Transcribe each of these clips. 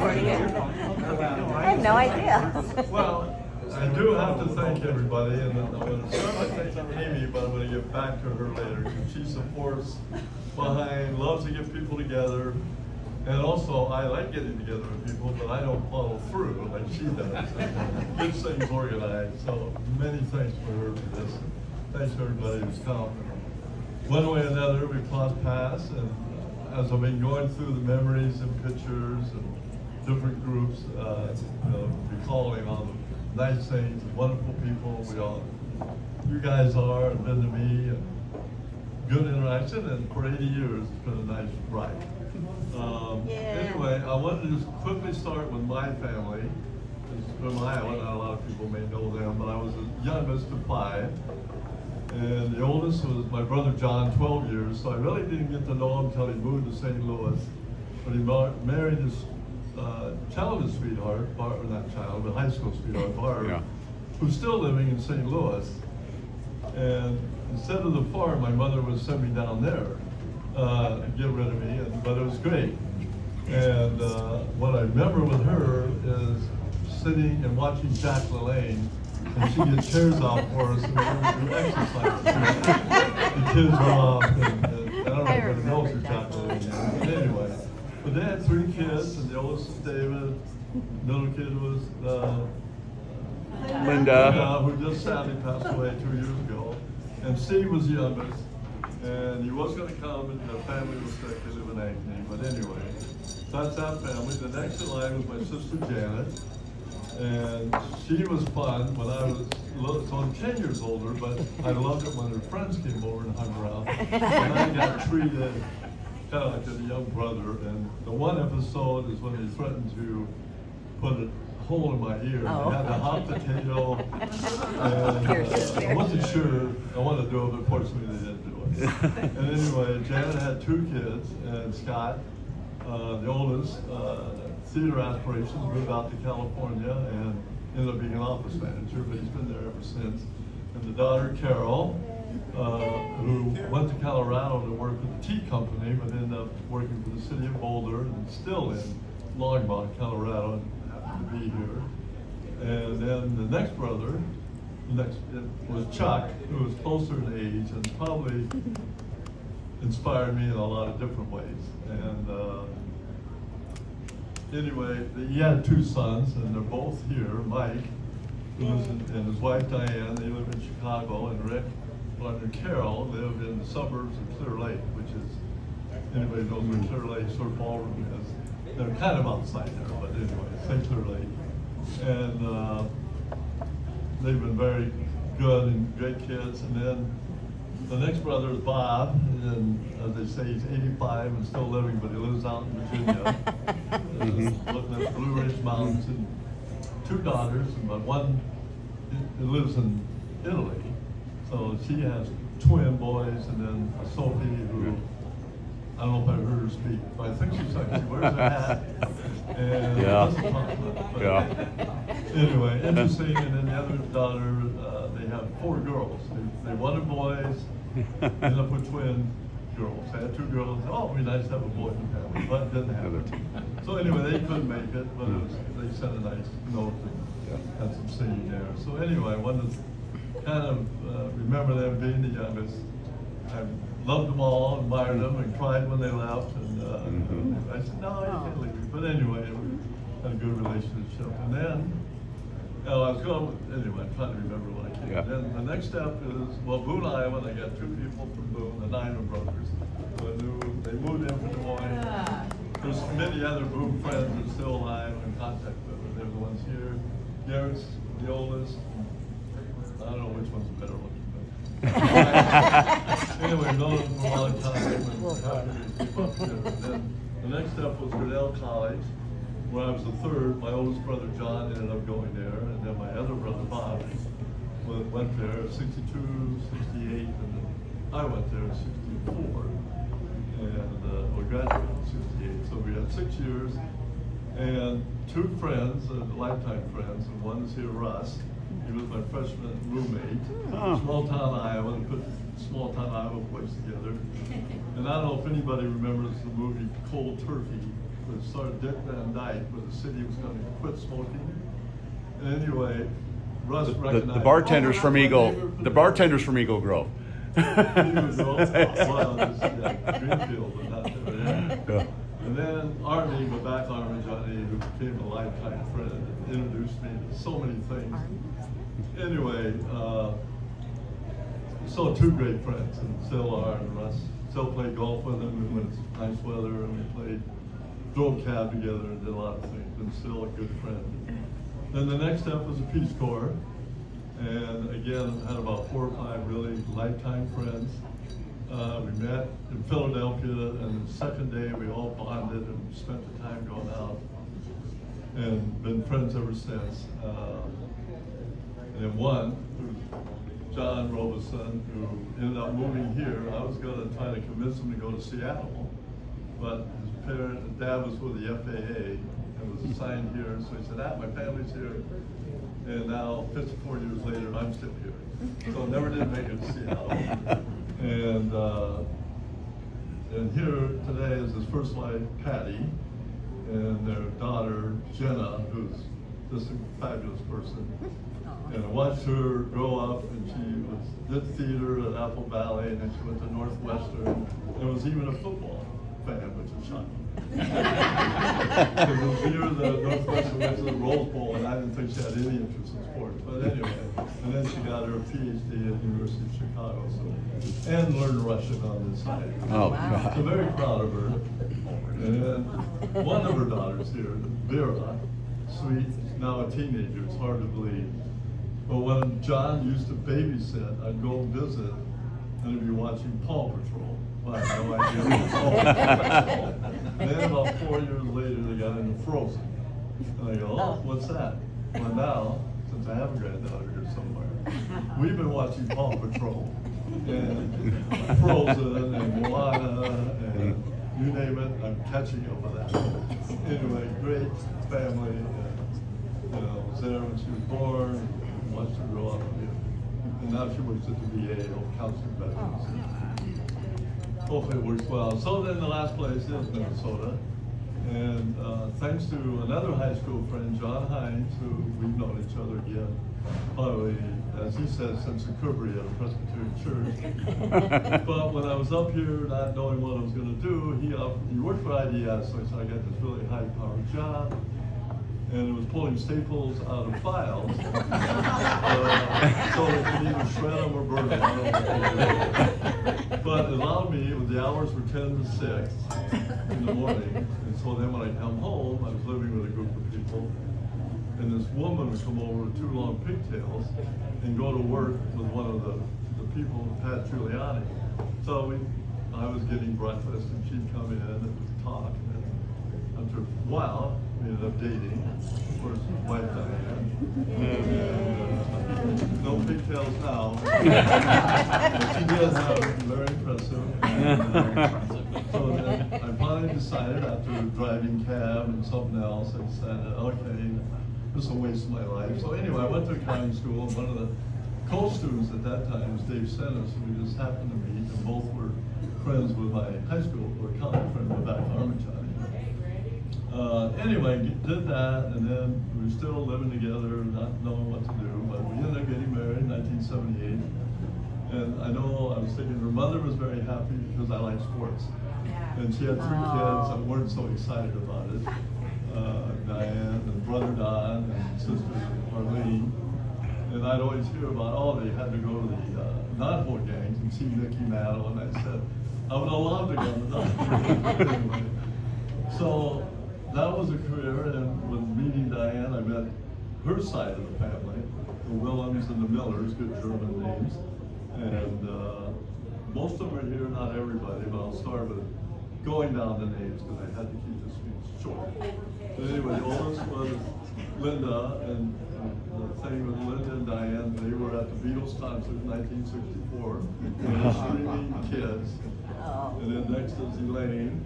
recording it. I had no idea. Well, I do have to thank everybody, and I'm going to start by thanking Amy, but I'm going to get back to her later, because she supports behind, loves to get people together, and also I like getting together with people, but I don't follow through like she does. Gets things organized, so many thanks for her for this. Thanks to everybody who's come. One way or another, we've crossed paths, and as I've been going through the memories and pictures and different groups, recalling all the nice things, wonderful people you guys are, and been to me, and good interaction, and for 80 years, it's been a nice ride. Anyway, I wanted to just quickly start with my family. From Iowa, not a lot of people may know them, but I was the youngest of 5. And the oldest was my brother John, 12 years, so I really didn't get to know him until he moved to St. Louis. But he married his childhood sweetheart, not child, but high school sweetheart, Barb, who's still living in St. Louis. And instead of the farm, my mother would send me down there to get rid of me, but it was great. And what I remember with her is sitting and watching Jack LaLanne, and she get chairs out for us and we would do exercises. The kids were off, and I don't know if anybody knows who Jack LaLanne is, but anyway. But they had 3 kids, and the oldest was David, middle kid was Linda, who just sadly passed away 2 years ago, and Steve was the youngest, and he was going to come, and the family was sick, they live in Ankeny, but anyway, that's that family. The next in line was my sister Janet, and she was fun when I was so I'm 10 years older, but I loved it when her friends came over and hung around, and I got treated kind of like a young brother. And the one episode is when they threatened to put a hole in my ear. Oh. They had the hot potato, and I wasn't sure I wanted to do it, but fortunately they didn't do it. And anyway, Janet had 2 kids, and Scott, the oldest, theater aspirations, moved out to California and ended up being an office manager, but he's been there ever since. And the daughter, Carol, who went to Colorado to work with the tea company, but ended up working for the city of Boulder and still in Longmont, Colorado, and happened to be here. And then the next brother, was Chuck, who was closer in age and probably inspired me in a lot of different ways. And anyway, he had 2 sons, and they're both here. Mike, and his wife Diane, they live in Chicago, and Rick, partner Carol, live in the suburbs of Clear Lake, which is, anybody knows where Clear Lake Surf Ballroom is. They're kind of outside there, but anyway, say Clear Lake. And they've been very good and great kids. And then the next brother is Bob, and as they say, he's 85 and still living, but he lives out in Virginia, looking at Blue Ridge Mountains, and 2 daughters, but one lives in Italy. So she has twin boys, and then Sophie, who, I don't know if I've heard her speak, but I think she's like, she wears a hat, and doesn't talk much, but anyway, interesting. And then the other daughter, they have 4 girls. They wanted boys, ended up with twin girls. They had 2 girls. Oh, it'd be nice to have a boy in the family, but it didn't happen. So anyway, they couldn't make it, but they sent a nice note and had some singing there. So anyway, I wanted to kind of remember them being the youngest. I loved them all, admired them, and cried when they left. And I said, no, you can't leave me. But anyway, we had a good relationship. And then, I was going, anyway, I'm trying to remember what I came. Yeah. Then the next step is, well, Boone, Iowa, I got 2 people from Boone, the Niner brothers. So I knew they moved in from Des Moines. There's many other Boone friends that are still alive in contact with them. They're the ones here. Garrett's the oldest. I don't know which one's the better looking, but anyway, known them for a long time, and happy to keep up here. And then the next step was Grinnell College, where I was the 3rd. My oldest brother John ended up going there, and then my other brother Bob went there at 62, 68, and then I went there at 64, and we graduated in 68. So we had 6 years, and 2 friends, lifetime friends, and one is here, Russ. He was my freshman roommate. Small town Iowa, they put small town Iowa boys together. And I don't know if anybody remembers the movie Cold Turkey with that started Dick Van Dyke, where the city was going to quit smoking. And anyway, Russ recognized The bartenders from Eagle. The bartenders from Eagle Grove. Greenfield, but not there. Yeah. And then Arnie, my back Army Johnny, who became a lifetime friend, introduced me to so many things. Anyway, so two great friends, and still are, and Russ still play golf with him when it's nice weather, and we played, drove cab together and did a lot of things, and still a good friend. Then the next step was the Peace Corps, and again, had about 4 or 5 really lifetime friends. We met in Philadelphia, and the second day we all bonded and spent the time going out, and been friends ever since. And then one, who's John Robeson, who ended up moving here. I was going to try to convince him to go to Seattle, but his dad was with the FAA and was assigned here, so he said, my family's here. And now, 54 years later, I'm still here. So never did make it to Seattle. And here today is his first wife, Patty, and their daughter, Jenna, who's just a fabulous person. And I watched her grow up, and she did theater at Apple Valley, and then she went to Northwestern, and was even a football fan, which is shocking. Because it was the year that Northwestern went to the Rose Bowl, and I didn't think she had any interest in sports. But anyway, and then she got her PhD at the University of Chicago, and learned Russian on this side. Oh, So God. very proud of her. And one of her daughters here, Vera, sweet, now a teenager, it's hard to believe. But when John used to babysit, I'd go visit, and I'd be watching Paw Patrol. Well, I had no idea what Paw Patrol was. And then about 4 years later, they got into Frozen. And I go, what's that? Well, now, since I have a granddaughter here somewhere, we've been watching Paw Patrol, and Frozen, and Moana, and you name it, I'm catching up with that. Anyway, great family. Was there when she was born, watched her grow up, and now she works at the VA, counseling veterans. Hopefully it works well. So then the last place is Minnesota, and thanks to another high school friend, John Hines, who we've known each other again, probably, as he says, since the Cubry at a Presbyterian church. But when I was up here not knowing what I was going to do, he worked for IDS, so I said, I got this really high-powered job, and it was pulling staples out of files, so they could either shred them or burn them. I don't know what they did. But it allowed me, the hours were 10 to 6 in the morning, and so then when I come home, I was living with a group of people, and this woman would come over with 2 long pigtails and go to work with one of the people, Pat Giuliani. So I was getting breakfast, and she'd come in and we'd talk, and then after a while, we ended up dating. Of course, wife Diane. And, no pigtails now. But she did have very impressive. So then I finally decided, after driving cab and something else, I decided, okay, this is a waste of my life. So anyway, I went to accounting school, and one of the co-students at that time was Dave Sennis, who we just happened to meet, and both were friends with my high school accounting friend, Rebecca Armitage. Anyway, did that, and then we were still living together, not knowing what to do, but we ended up getting married in 1978. And I know, I was thinking her mother was very happy because I like sports. And she had 3 kids that weren't so excited about it. Diane, and brother Don, and sister Marlene. And I'd always hear about, they had to go to the non-board games and see Mickey Mantle, and I said, I would have loved to go to that. Anyway, so that was a career, and with meeting Diane, I met her side of the family, the Willems and the Millers, good German names. And most of them are here, not everybody, but I'll start with going down the names because I had to keep this speech short. But anyway, the oldest was Linda, and the thing with Linda and Diane, they were at the Beatles concert in 1964, and they're screaming kids. And then next is Elaine.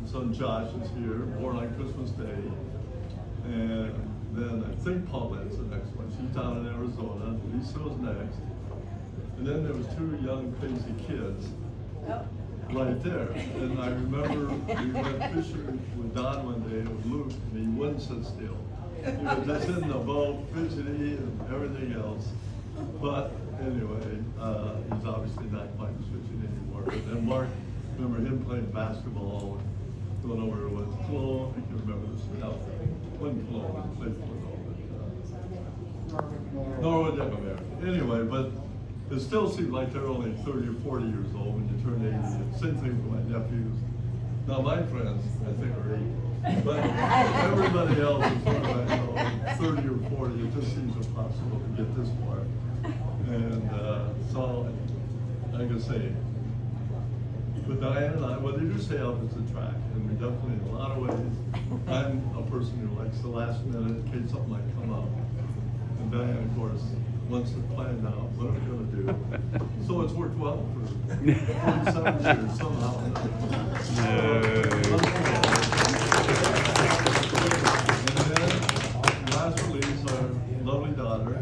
Son Josh is here, born on Christmas Day. And then I think Paulette's the next one. She's down in Arizona. Lisa was next. And then there was 2 young, crazy kids. right there. And I remember we went fishing with Don one day with Luke, and he wouldn't sit still. He was just in the boat, fidgety and everything else. But anyway, he's obviously not quite as fidgety anymore. But then Mark, remember him playing basketball, going over with Cologne. I can remember this now. Wasn't Cologne, he played Cologne. Norwood didn't matter. Anyway, but it still seems like they're only 30 or 40 years old when you turn 80. Same thing for my nephews. Now my friends, I think, are 80. But everybody else is sort of 30 or 40. It just seems impossible to get this far. And so, like I say, but Diane and I, well, they do stay up as a track, and we definitely, in a lot of ways, I'm a person who likes the last minute in case something might come up. And Diane, of course, wants to plan out what are we going to do. So it's worked well for 47 years somehow. And then, last release, our lovely daughter,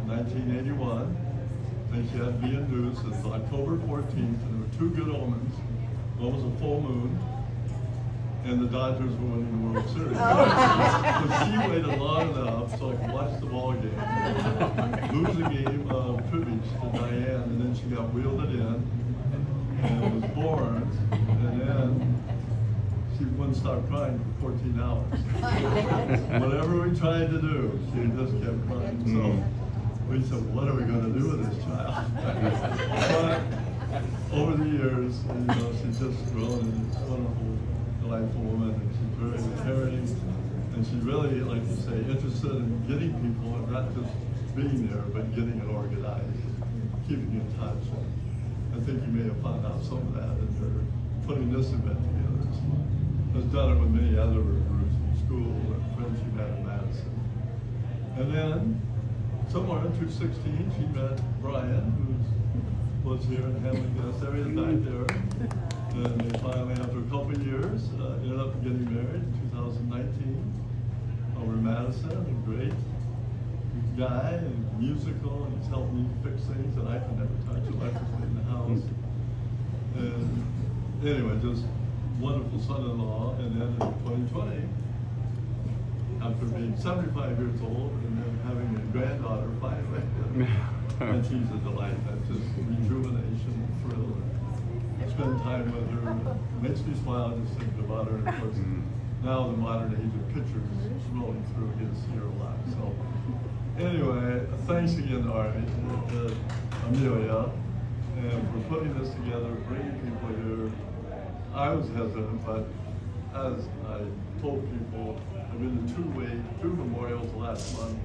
1981. And she had to be induced. It's October 14th, and there were two good omens. One was a full moon, and the Dodgers were winning the World Series. But she waited long enough so I could watch the ball game, lose a game of tribute to Diane, and then she got wheeled it in, and was born, and then she wouldn't stop crying for 14 hours. Whatever we tried to do, she just kept crying. So we said, what are we going to do with this child? But over the years, she's just grown into this wonderful, delightful woman, and she's very caring, and she's really, like you say, interested in getting people, and not just being there, but getting it organized, keeping in touch. And I think you may have found out some of that in her putting this event together. She has done it with many other groups in school and friends she met in Madison. And then, somewhere in 2016, she met Brian, who was here in Hamlin, every night there. And they finally, after a couple of years, ended up getting married in 2019 over in Madison. A great guy and musical, and he's helped me fix things that I can never touch electrically in the house. And anyway, just wonderful son-in-law. And then in 2020, after being 75 years old and then having a granddaughter finally, and she's a delight. That's just rejuvenation and thrill. And spend time with her. It makes me smile just thinking about her. And of course, now the modern age of pictures is rolling through his here a lot. So anyway, thanks again to Amelia, and for putting this together, bringing people here. I was hesitant, but as I told people, I've been to two memorials last month,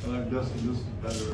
and I'm guessing this is better.